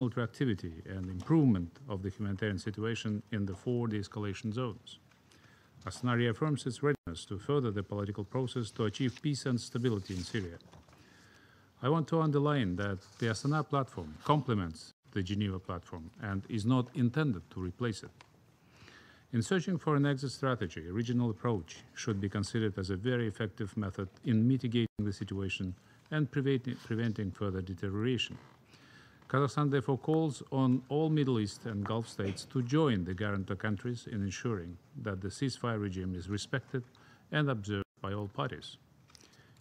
military activity and improvement of the humanitarian situation in the 4 de-escalation zones. Astana reaffirms its readiness to further the political process to achieve peace and stability in Syria. I want to underline that the Astana platform complements the Geneva platform and is not intended to replace it. In searching for an exit strategy, a regional approach should be considered as a very effective method in mitigating the situation and preventing further deterioration. Kazakhstan therefore calls on all Middle East and Gulf states to join the guarantor countries in ensuring that the ceasefire regime is respected and observed by all parties.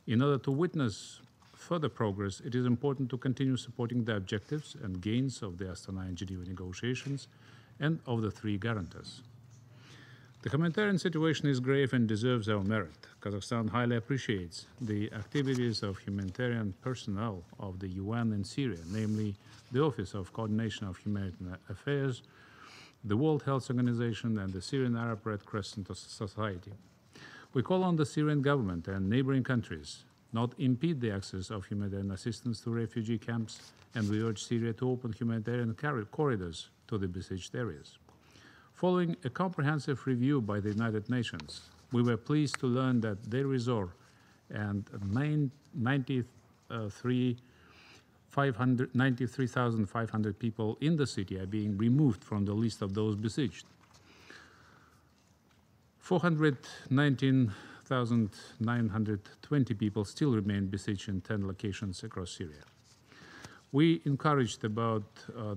In order to witness further progress, it is important to continue supporting the objectives and gains of the Astana and Geneva negotiations and of the 3 guarantors. The humanitarian situation is grave and deserves our merit. Kazakhstan highly appreciates the activities of humanitarian personnel of the UN in Syria, namely the Office of Coordination of Humanitarian Affairs, the World Health Organization, and the Syrian Arab Red Crescent Society. We call on the Syrian government and neighboring countries not impede the access of humanitarian assistance to refugee camps, and we urge Syria to open humanitarian corridors to the besieged areas. Following a comprehensive review by the United Nations, we were pleased to learn that their resort and 93,500 people in the city are being removed from the list of those besieged. 419,920 people still remain besieged in 10 locations across Syria. We encouraged about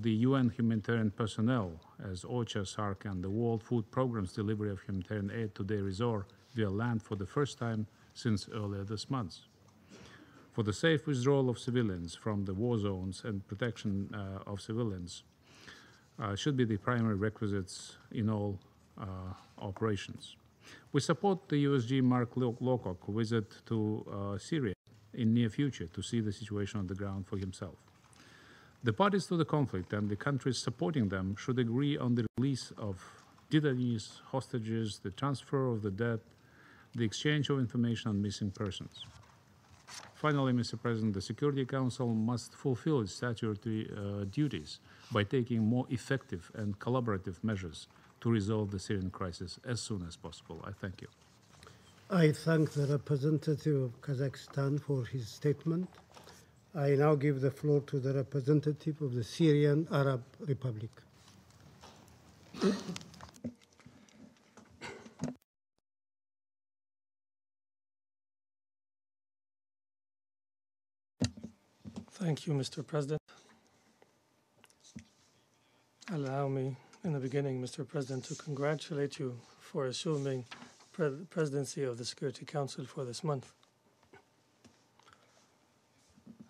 the UN humanitarian personnel as OCHA, SARC, and the World Food Programme's delivery of humanitarian aid to their resort via land for the first time since earlier this month. For the safe withdrawal of civilians from the war zones and protection of civilians should be the primary requisites in all operations. We support the USG Mark Lowcock visit to Syria in near future to see the situation on the ground for himself. The parties to the conflict and the countries supporting them should agree on the release of detainees, hostages, the transfer of the dead, the exchange of information on missing persons. Finally, Mr. President, the Security Council must fulfill its statutory duties by taking more effective and collaborative measures to resolve the Syrian crisis as soon as possible. I thank you. I thank the representative of Kazakhstan for his statement. I now give the floor to the representative of the Syrian Arab Republic. Thank you, Mr. President. Allow me, in the beginning, Mr. President, to congratulate you for assuming presidency of the Security Council for this month.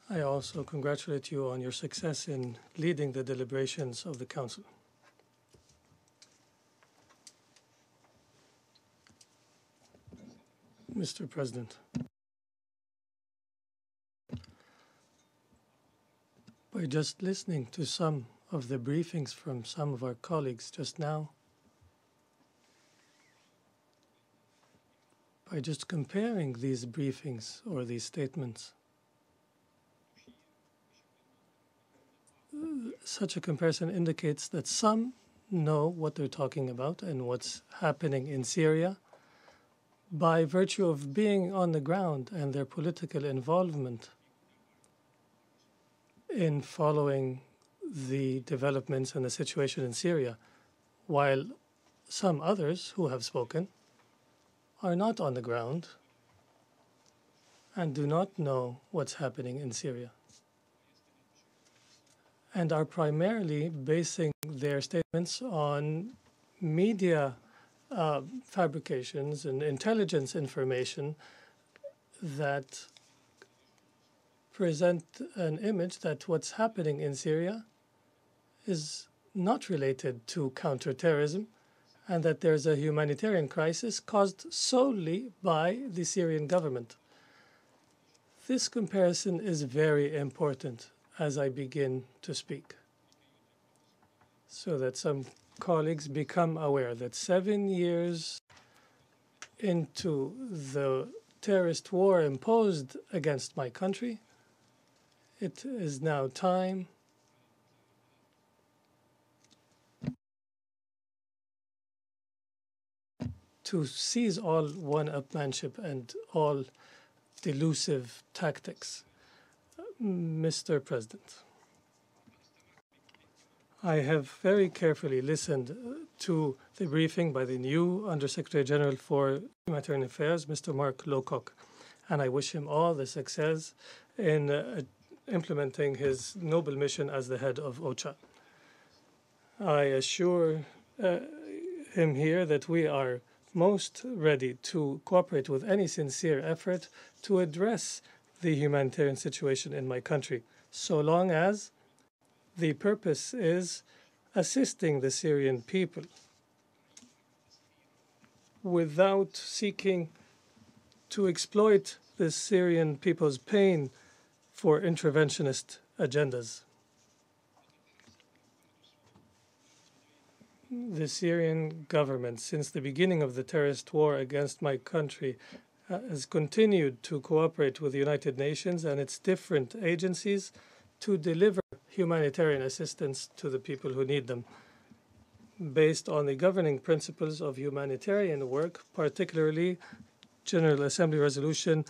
I also congratulate you on your success in leading the deliberations of the Council. Mr. President, by just listening to some of the briefings from some of our colleagues just now, by just comparing these briefings or these statements, such a comparison indicates that some know what they're talking about and what's happening in Syria by virtue of being on the ground and their political involvement in following the developments and the situation in Syria, while some others who have spoken are not on the ground and do not know what's happening in Syria, and are primarily basing their statements on media fabrications and intelligence information that present an image that what's happening in Syria is not related to counterterrorism, and that there's a humanitarian crisis caused solely by the Syrian government. This comparison is very important as I begin to speak, so that some colleagues become aware that 7 years into the terrorist war imposed against my country, it is now time to seize all one-upmanship and all delusive tactics. Mr. President, I have very carefully listened to the briefing by the new Undersecretary General for Humanitarian Affairs, Mr. Mark Lowcock, and I wish him all the success in implementing his noble mission as the head of OCHA. I assure him here that we are most ready to cooperate with any sincere effort to address the humanitarian situation in my country, so long as the purpose is assisting the Syrian people without seeking to exploit the Syrian people's pain for interventionist agendas. The Syrian government, since the beginning of the terrorist war against my country, has continued to cooperate with the United Nations and its different agencies to deliver humanitarian assistance to the people who need them, based on the governing principles of humanitarian work, particularly General Assembly Resolution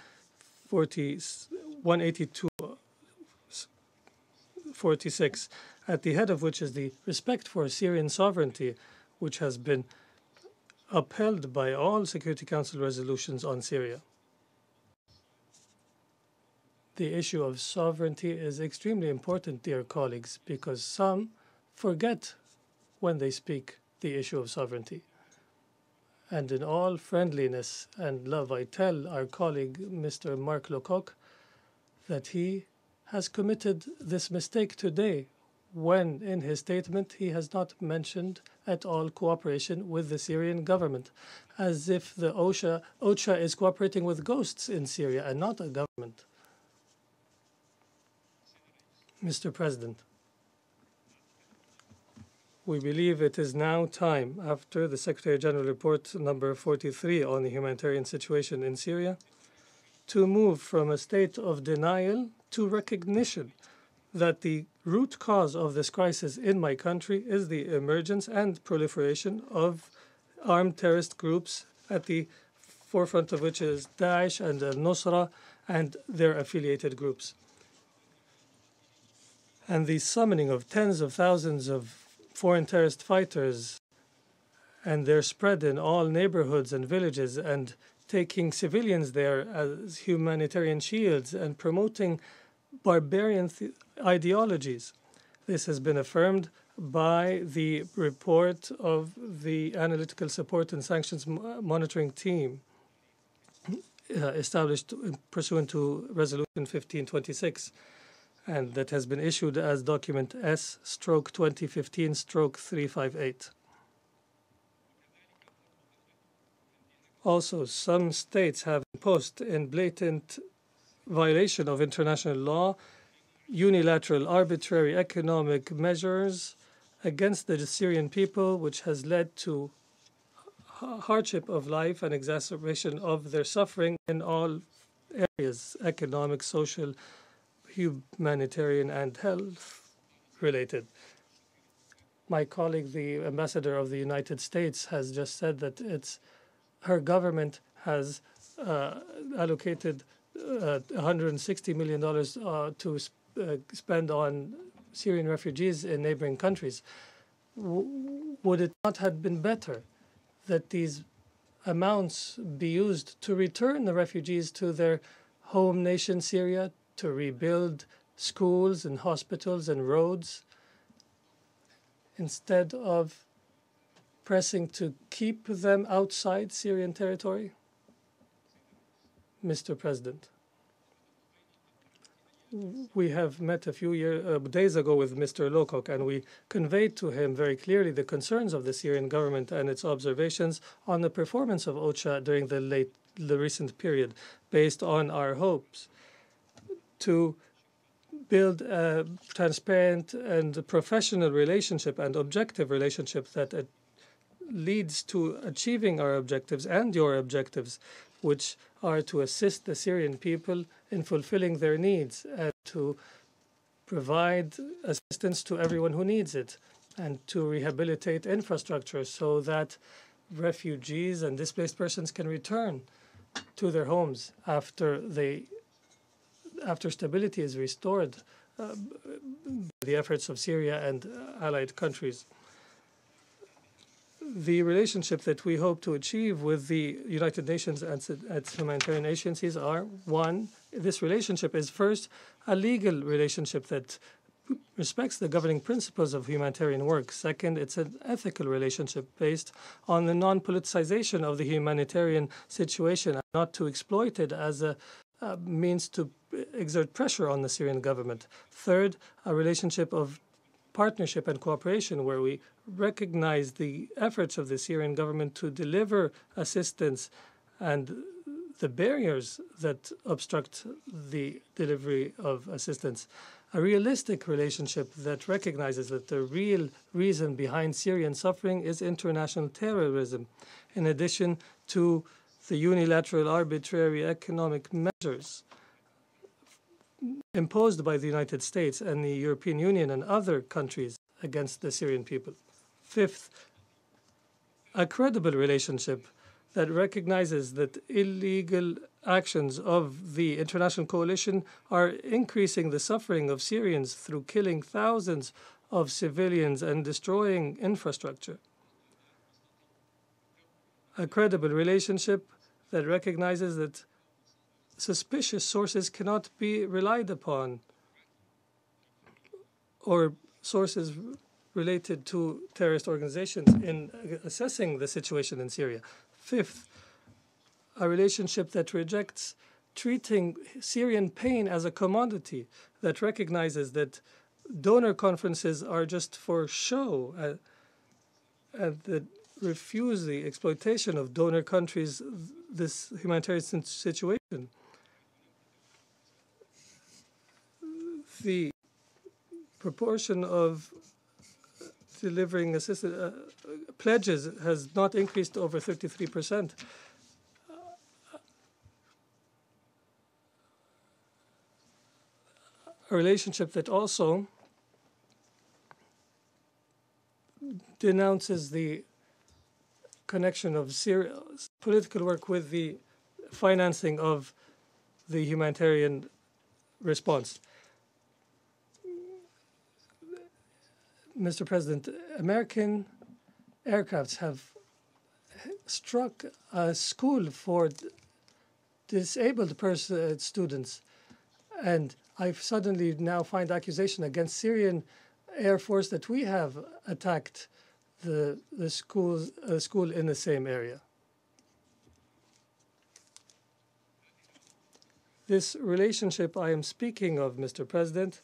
182/46, at the head of which is the respect for Syrian sovereignty, which has been upheld by all Security Council resolutions on Syria. The issue of sovereignty is extremely important, dear colleagues, because some forget when they speak the issue of sovereignty. And in all friendliness and love, I tell our colleague, Mr. Mark Lowcock, that he has committed this mistake today when, in his statement, he has not mentioned at all cooperation with the Syrian government, as if the OCHA is cooperating with ghosts in Syria and not a government. Mr. President, we believe it is now time, after the Secretary General Report number 43 on the humanitarian situation in Syria, to move from a state of denial to recognition that the root cause of this crisis in my country is the emergence and proliferation of armed terrorist groups, at the forefront of which is Daesh and al-Nusra and their affiliated groups. And the summoning of tens of thousands of foreign terrorist fighters and their spread in all neighborhoods and villages and taking civilians there as humanitarian shields and promoting barbarian ideologies. This has been affirmed by the report of the Analytical Support and Sanctions Monitoring Team established pursuant to Resolution 1526, and that has been issued as document S/2015/358. Also, some states have imposed, in blatant violation of international law, unilateral, arbitrary economic measures against the Syrian people, which has led to hardship of life and exacerbation of their suffering in all areas: economic, social, humanitarian, and health-related. My colleague, the ambassador of the United States, has just said that her government has allocated $160 million to spend on Syrian refugees in neighboring countries. Would it not have been better that these amounts be used to return the refugees to their home nation, Syria, to rebuild schools and hospitals and roads, instead of pressing to keep them outside Syrian territory? Mr. President, we have met a few days ago with Mr. Lowcock, and we conveyed to him very clearly the concerns of the Syrian government and its observations on the performance of OCHA during the recent period, based on our hopes to build a transparent and professional relationship and objective relationship that leads to achieving our objectives and your objectives, which are to assist the Syrian people in fulfilling their needs and to provide assistance to everyone who needs it, and to rehabilitate infrastructure so that refugees and displaced persons can return to their homes after stability is restored by the efforts of Syria and allied countries. The relationship that we hope to achieve with the United Nations and its humanitarian agencies are, one, this relationship is first a legal relationship that respects the governing principles of humanitarian work. Second, it's an ethical relationship based on the non-politicization of the humanitarian situation, and not to exploit it as a means to exert pressure on the Syrian government. Third, a relationship of partnership and cooperation where we recognize the efforts of the Syrian government to deliver assistance and the barriers that obstruct the delivery of assistance. A realistic relationship that recognizes that the real reason behind Syrian suffering is international terrorism, in addition to the unilateral, arbitrary economic measures imposed by the United States and the European Union and other countries against the Syrian people. Fifth, a credible relationship that recognizes that illegal actions of the international coalition are increasing the suffering of Syrians through killing thousands of civilians and destroying infrastructure. A credible relationship that recognizes that suspicious sources cannot be relied upon, or sources related to terrorist organizations in assessing the situation in Syria. Fifth, a relationship that rejects treating Syrian pain as a commodity, that recognizes that donor conferences are just for show, and that refuse the exploitation of donor countries this humanitarian situation. The proportion of delivering assistance pledges has not increased to over 33%. A relationship that also denounces the connection of Syria's political work with the financing of the humanitarian response. Mr. President, American aircrafts have struck a school for disabled students, and I suddenly now find accusation against Syrian Air Force that we have attacked the school in the same area. This relationship I am speaking of, Mr. President,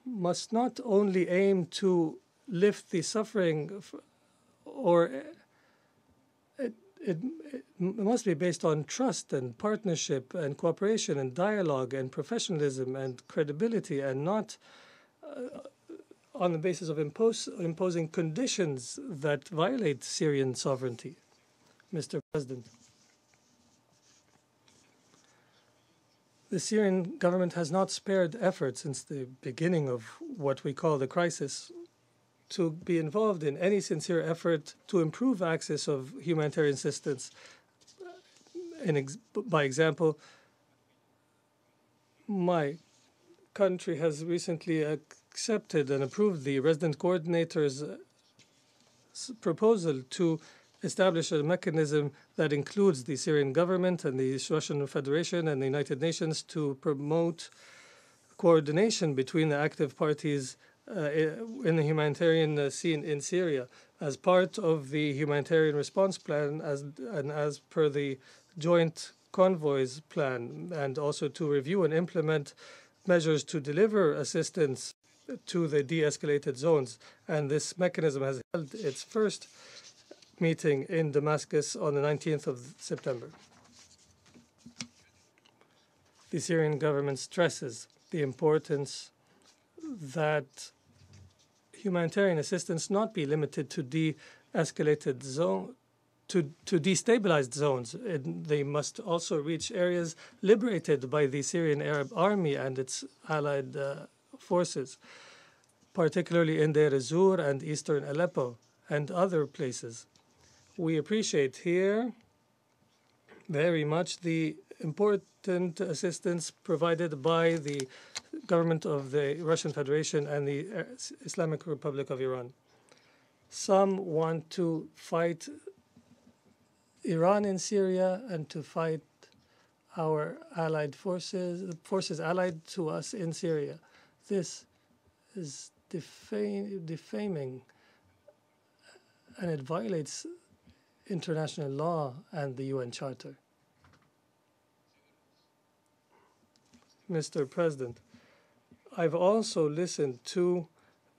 must not only aim to lift the suffering, or it must be based on trust and partnership and cooperation and dialogue and professionalism and credibility, and not on the basis of imposing conditions that violate Syrian sovereignty. Mr. President, the Syrian government has not spared efforts since the beginning of what we call the crisis to be involved in any sincere effort to improve access of humanitarian assistance. By example, my country has recently accepted and approved the resident coordinator's proposal to establish a mechanism that includes the Syrian government and the Russian Federation and the United Nations to promote coordination between the active parties in the humanitarian scene in Syria as part of the humanitarian response plan and as per the joint convoys plan, and also to review and implement measures to deliver assistance to the de-escalated zones. And this mechanism has held its first meeting in Damascus on the 19th of September. The Syrian government stresses the importance that humanitarian assistance not be limited to de-escalated zone, to destabilized zones. They must also reach areas liberated by the Syrian Arab Army and its allied forces, particularly in Deir ez-Zor and eastern Aleppo and other places. We appreciate here very much the important assistance provided by the government of the Russian Federation and the Islamic Republic of Iran. Some want to fight Iran in Syria and to fight our allied forces, the forces allied to us in Syria. This is defaming, and it violates international law and the UN Charter. Mr. President, I've also listened to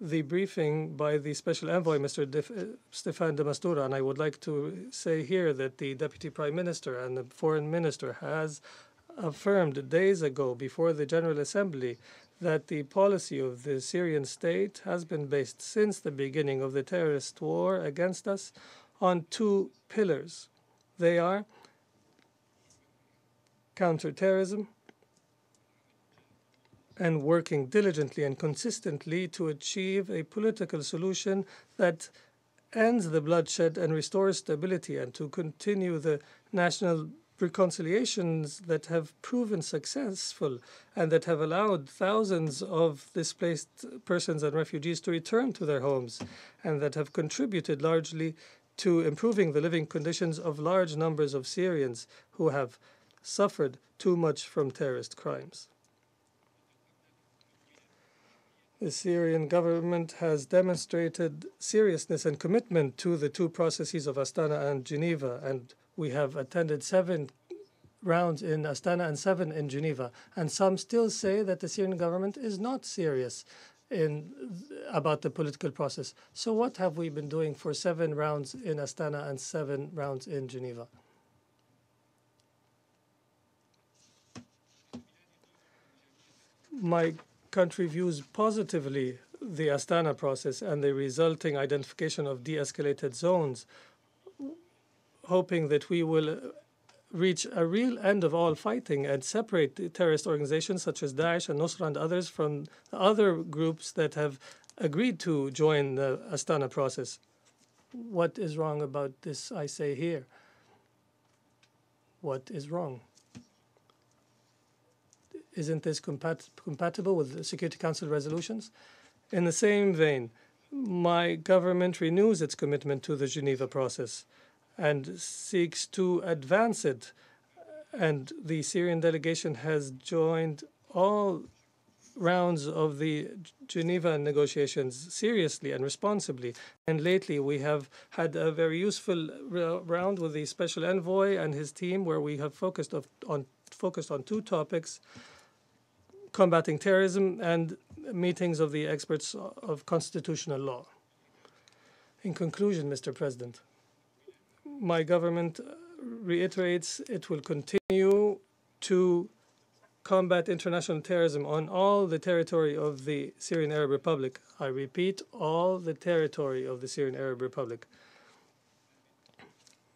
the briefing by the Special Envoy, Mr. Stefan de Mistura, and I would like to say here that the Deputy Prime Minister and the Foreign Minister has affirmed days ago before the General Assembly that the policy of the Syrian state has been based since the beginning of the terrorist war against us on two pillars. They are counterterrorism and working diligently and consistently to achieve a political solution that ends the bloodshed and restores stability, and to continue the national reconciliations that have proven successful and that have allowed thousands of displaced persons and refugees to return to their homes, and that have contributed largely to improving the living conditions of large numbers of Syrians who have suffered too much from terrorist crimes. The Syrian government has demonstrated seriousness and commitment to the two processes of Astana and Geneva, and we have attended 7 rounds in Astana and 7 in Geneva. And some still say that the Syrian government is not serious about the political process. So what have we been doing for 7 rounds in Astana and 7 rounds in Geneva? My country views positively the Astana process and the resulting identification of de-escalated zones, hoping that we will reach a real end of all fighting and separate the terrorist organizations such as Daesh and Nusra and others from the other groups that have agreed to join the Astana process. What is wrong about this, I say here? What is wrong? Isn't this compatible with the Security Council resolutions? In the same vein, my government renews its commitment to the Geneva process and seeks to advance it. And the Syrian delegation has joined all rounds of the Geneva negotiations seriously and responsibly. And lately, we have had a very useful round with the Special Envoy and his team, where we have focused on 2 topics: combating terrorism and meetings of the experts of constitutional law. In conclusion, Mr. President, my government reiterates it will continue to combat international terrorism on all the territory of the Syrian Arab Republic. I repeat, all the territory of the Syrian Arab Republic.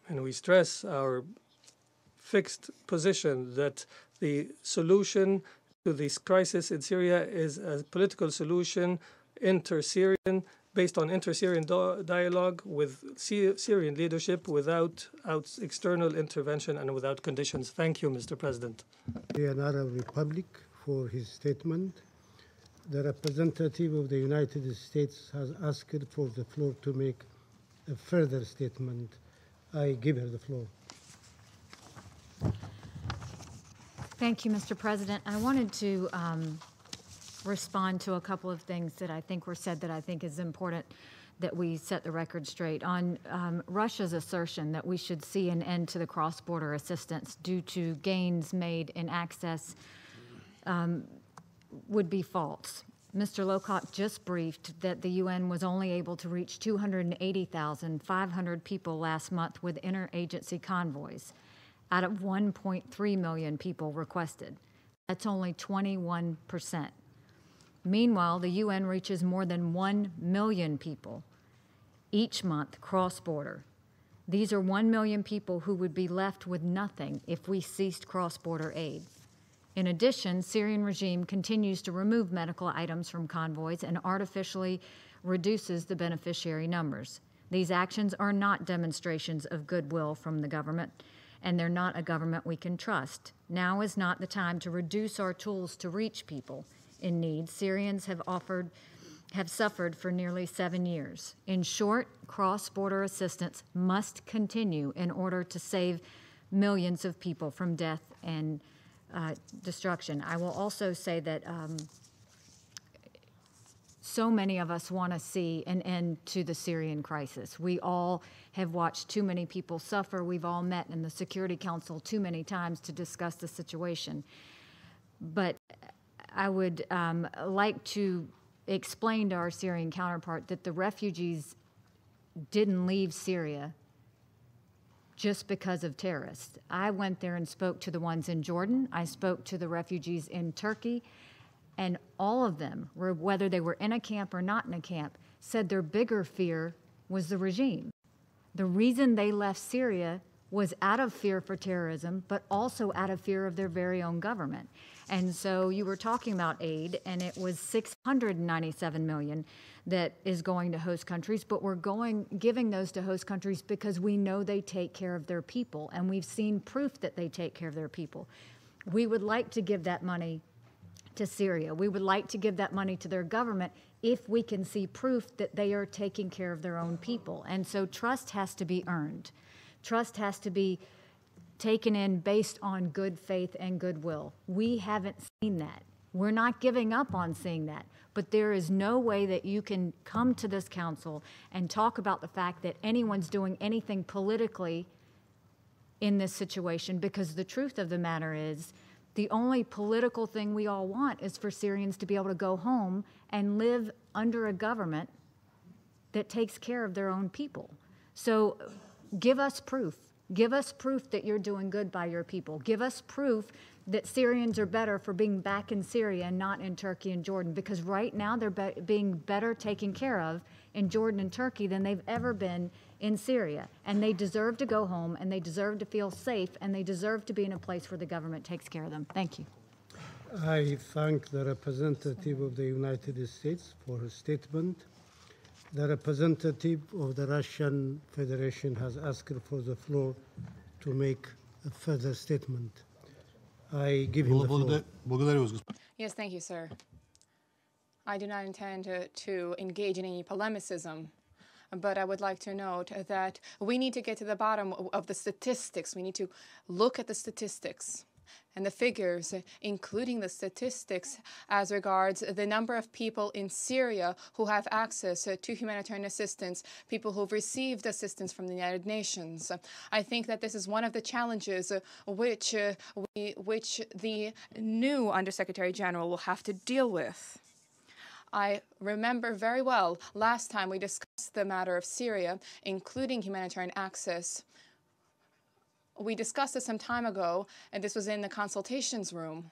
And we stress our fixed position that the solution to this crisis in Syria is a political solution, inter-Syrian, based on inter-Syrian dialogue with Syrian leadership, without external intervention and without conditions. Thank you, Mr. President. The Arab Republic for his statement. The representative of the United States has asked for the floor to make a further statement. I give her the floor. Thank you, Mr. President. I wanted to respond to a couple of things that I think were said that I think is important that we set the record straight. On Russia's assertion that we should see an end to the cross-border assistance due to gains made in access would be false. Mr. Lowcock just briefed that the UN was only able to reach 280,500 people last month with interagency convoys out of 1.3 million people requested. That's only 21%. Meanwhile, the UN reaches more than 1 million people each month cross-border. These are 1 million people who would be left with nothing if we ceased cross-border aid. In addition, Syrian regime continues to remove medical items from convoys and artificially reduces the beneficiary numbers. These actions are not demonstrations of goodwill from the government, and they're not a government we can trust. Now is not the time to reduce our tools to reach people in need. Syrians have suffered for nearly 7 years. In short, cross-border assistance must continue in order to save millions of people from death and destruction. I will also say that so many of us want to see an end to the Syrian crisis. We all have watched too many people suffer. We've all met in the Security Council too many times to discuss the situation. But I would like to explain to our Syrian counterpart that the refugees didn't leave Syria just because of terrorists. I went there and spoke to the ones in Jordan. I spoke to the refugees in Turkey. And all of them, whether they were in a camp or not in a camp, said their bigger fear was the regime. The reason they left Syria was out of fear for terrorism, but also out of fear of their very own government. And so you were talking about aid, and it was $697 million that is going to host countries, but we're giving those to host countries because we know they take care of their people, and we've seen proof that they take care of their people. We would like to give that money to Syria. We would like to give that money to their government if we can see proof that they are taking care of their own people. And so trust has to be earned. Trust has to be taken in based on good faith and goodwill. We haven't seen that. We're not giving up on seeing that. But there is no way that you can come to this council and talk about the fact that anyone's doing anything politically in this situation, because the truth of the matter is the only political thing we all want is for Syrians to be able to go home and live under a government that takes care of their own people. So give us proof. Give us proof that you're doing good by your people. Give us proof that Syrians are better for being back in Syria and not in Turkey and Jordan, because right now they're being better taken care of in Jordan and Turkey than they've ever been in Syria. And they deserve to go home, and they deserve to feel safe, and they deserve to be in a place where the government takes care of them. Thank you. I thank the representative of the United States for her statement. The representative of the Russian Federation has asked for the floor to make a further statement. I give him the floor. Yes, thank you, sir. I do not intend to engage in any polemicism, but I would like to note that we need to get to the bottom of the statistics. We need to look at the statistics and the figures, including the statistics as regards the number of people in Syria who have access to humanitarian assistance, people who've received assistance from the United Nations. I think that this is one of the challenges which the new Undersecretary General will have to deal with. I remember very well last time we discussed the matter of Syria, including humanitarian access. We discussed this some time ago, and this was in the consultations room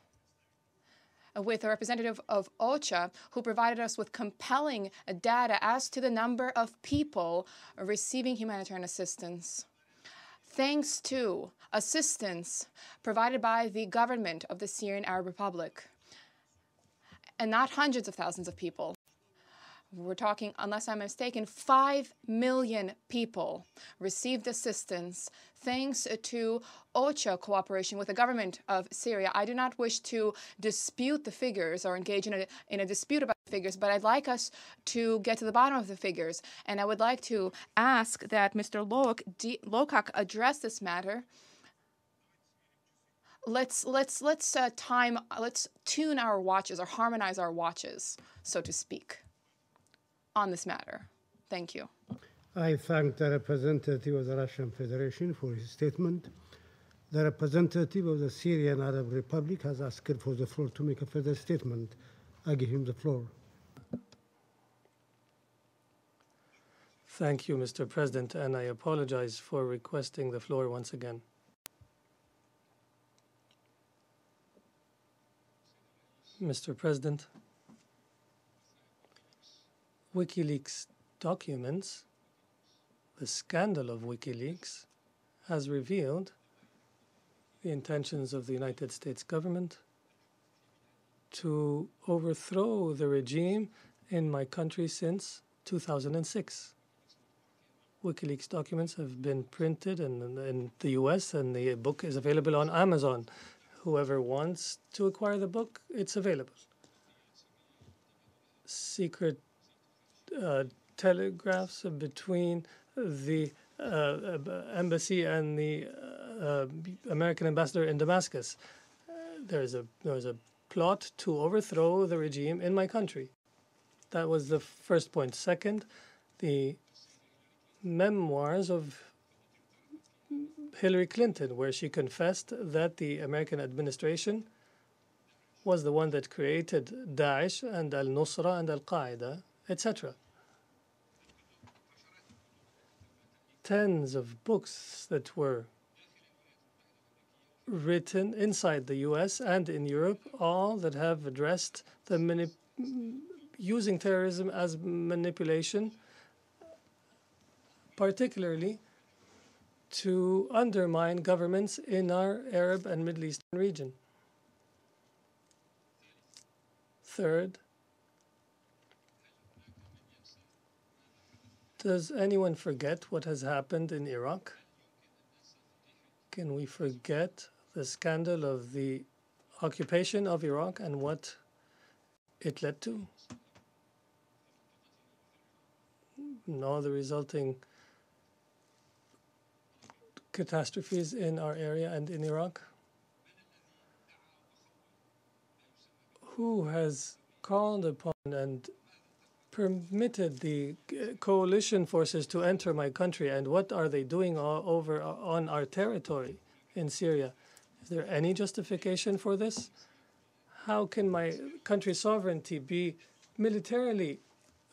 with a representative of OCHA who provided us with compelling data as to the number of people receiving humanitarian assistance. Thanks to assistance provided by the government of the Syrian Arab Republic, and not hundreds of thousands of people. We're talking, unless I'm mistaken, 5 million people received assistance thanks to OCHA cooperation with the government of Syria. I do not wish to dispute the figures or engage in a dispute about the figures, but I'd like us to get to the bottom of the figures. And I would like to ask that Mr. Lokak address this matter. Let's tune our watches or harmonize our watches, so to speak, on this matter. Thank you. I thank the representative of the Russian Federation for his statement. The representative of the Syrian Arab Republic has asked for the floor to make a further statement. I give him the floor. Thank you, Mr. President, and I apologize for requesting the floor once again. Mr. President, WikiLeaks documents, the scandal of WikiLeaks, has revealed the intentions of the United States government to overthrow the regime in my country since 2006. WikiLeaks documents have been printed in the US, and the book is available on Amazon. Whoever wants to acquire the book, it's available. Secret telegraphs between the embassy and the American ambassador in Damascus. There was a plot to overthrow the regime in my country. That was the first point. Second, the memoirs of Hillary Clinton, where she confessed that the American administration was the one that created Daesh and al-Nusra and al-Qaeda, etc. Tens of books that were written inside the US and in Europe, all that have addressed the using terrorism as manipulation, particularly to undermine governments in our Arab and Middle Eastern region. Third, does anyone forget what has happened in Iraq? Can we forget the scandal of the occupation of Iraq and what it led to? And all the resulting catastrophes in our area and in Iraq? Who has called upon and permitted the coalition forces to enter my country, and what are they doing over on our territory in Syria? Is there any justification for this? How can my country's sovereignty be militarily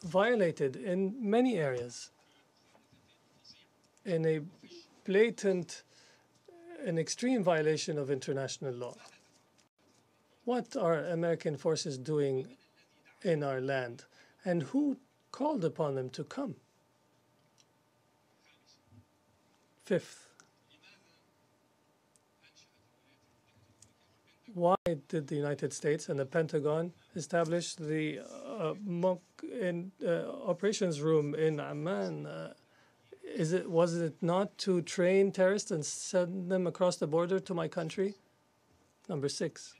violated in many areas in a blatant and extreme violation of international law? What are American forces doing in our land, and who called upon them to come? Fifth, why did the United States and the Pentagon establish the operations room in Amman? Was it not to train terrorists and send them across the border to my country? Number 6.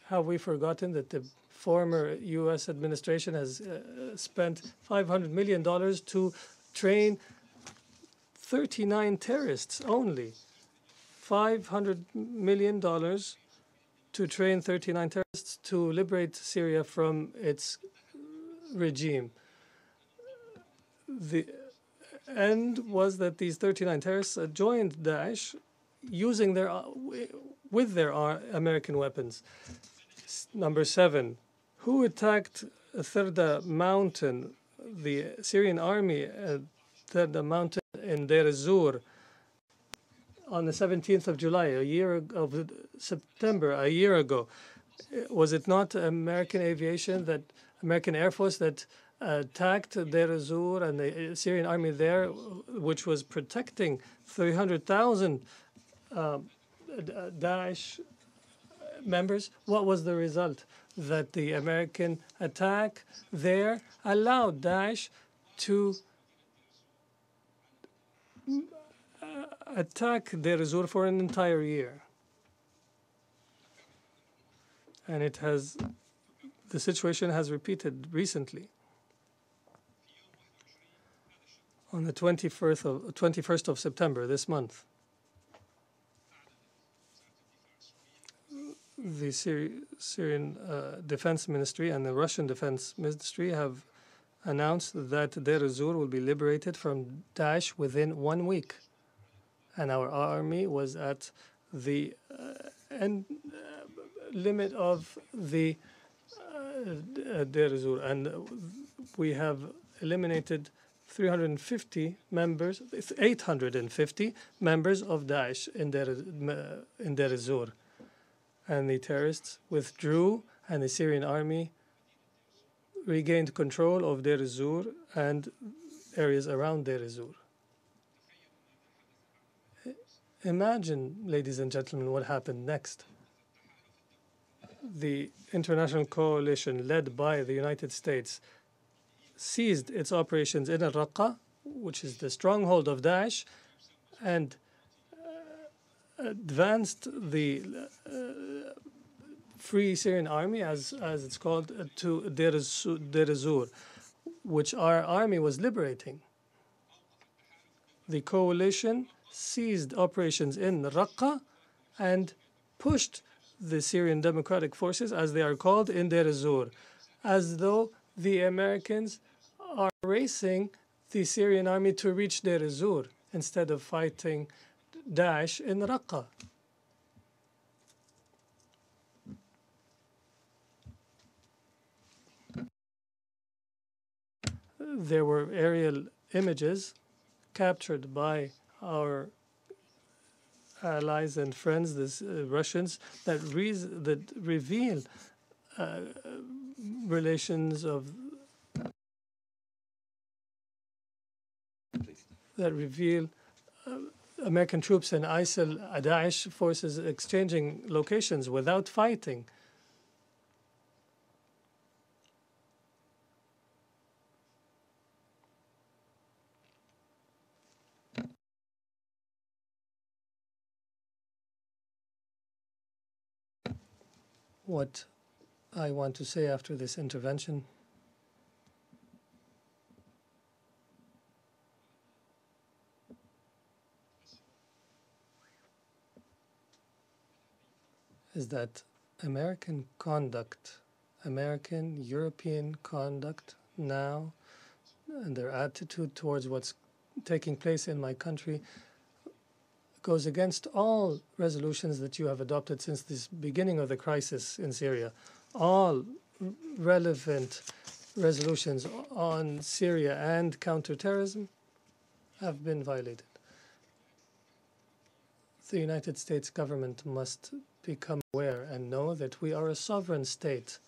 Have we forgotten that the former U.S. administration has spent $500 million to train 39 terrorists only? $500 million to train 39 terrorists to liberate Syria from its regime. The end was that these 39 terrorists joined Daesh using with their American weapons. Number 7, who attacked Thirda Mountain, the Syrian army at Thirda Mountain in Deir ez-Zor on the 17th of July, September, a year ago? Was it not American aviation, American Air Force that attacked Deir ez-Zor and the Syrian army there, which was protecting 300,000 Daesh members? What was the result? That the American attack there allowed Daesh to attack Deir ez-Zor for an entire year. And the situation has repeated recently. On the 21st of September, this month, the Syrian Defense Ministry and the Russian Defense Ministry have announced that Deir ez-Zor will be liberated from Daesh within 1 week. And our army was at the limit of the Deir ez-Zor, and we have eliminated 850 members of Daesh in Deir ez-Zor. And the terrorists withdrew, and the Syrian army regained control of Deir ez-Zor and areas around Deir ez-Zor. Imagine, ladies and gentlemen, what happened next. The international coalition led by the United States ceased its operations in al-Raqqa, which is the stronghold of Daesh, and advanced the Free Syrian Army, as it's called, to Deir ez-Zor, which our army was liberating. The coalition seized operations in Raqqa and pushed the Syrian Democratic Forces, as they are called, in Deir ez-Zor, as though the Americans are racing the Syrian army to reach Deir ez-Zor instead of fighting Daesh in Raqqa. There were aerial images captured by our allies and friends, the Russians, that reveal relations of American troops and ISIL, Daesh forces exchanging locations without fighting. What I want to say after this intervention is that American conduct, American, European conduct now, and their attitude towards what's taking place in my country goes against all resolutions that you have adopted since this beginning of the crisis in Syria. All relevant resolutions on Syria and counterterrorism have been violated. The United States government must become aware and know that we are a sovereign state,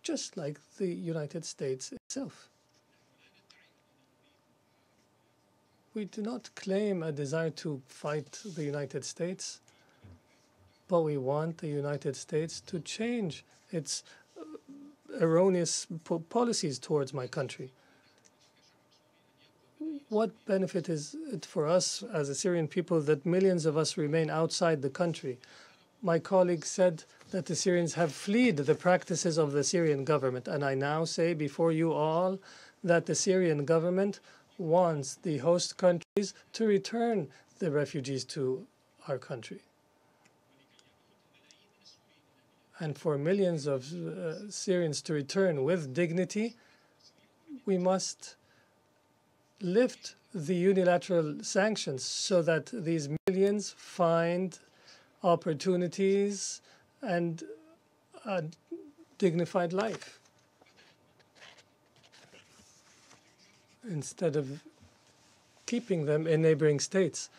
just like the United States itself. We do not claim a desire to fight the United States, but we want the United States to change its erroneous policies towards my country. What benefit is it for us as a Syrian people that millions of us remain outside the country? My colleague said that the Syrians have fled the practices of the Syrian government, and I now say before you all that the Syrian government wants the host countries to return the refugees to our country. And for millions of Syrians to return with dignity, we must lift the unilateral sanctions so that these millions find opportunities and a dignified life, instead of keeping them in neighboring states.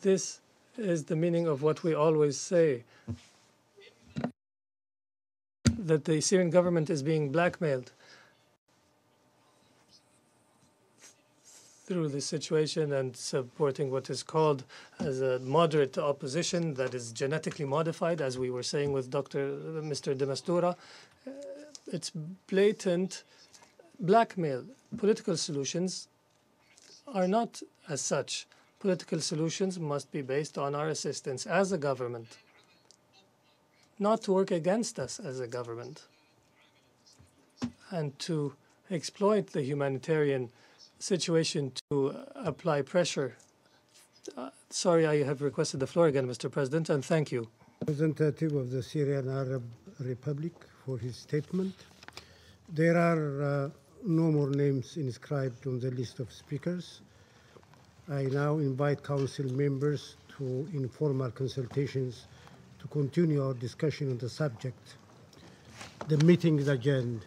This is the meaning of what we always say, that the Syrian government is being blackmailed through this situation and supporting what is called as a moderate opposition that is genetically modified, as we were saying with Mr. de Mastura. It's blatant blackmail. Political solutions are not as such. Political solutions must be based on our assistance as a government, not to work against us as a government and to exploit the humanitarian situation to apply pressure. Sorry, I have requested the floor again, Mr. President, and thank you. Representative of the Syrian Arab Republic for his statement. There are no more names inscribed on the list of speakers. I now invite Council members to informal consultations to continue our discussion on the subject. The meeting is adjourned.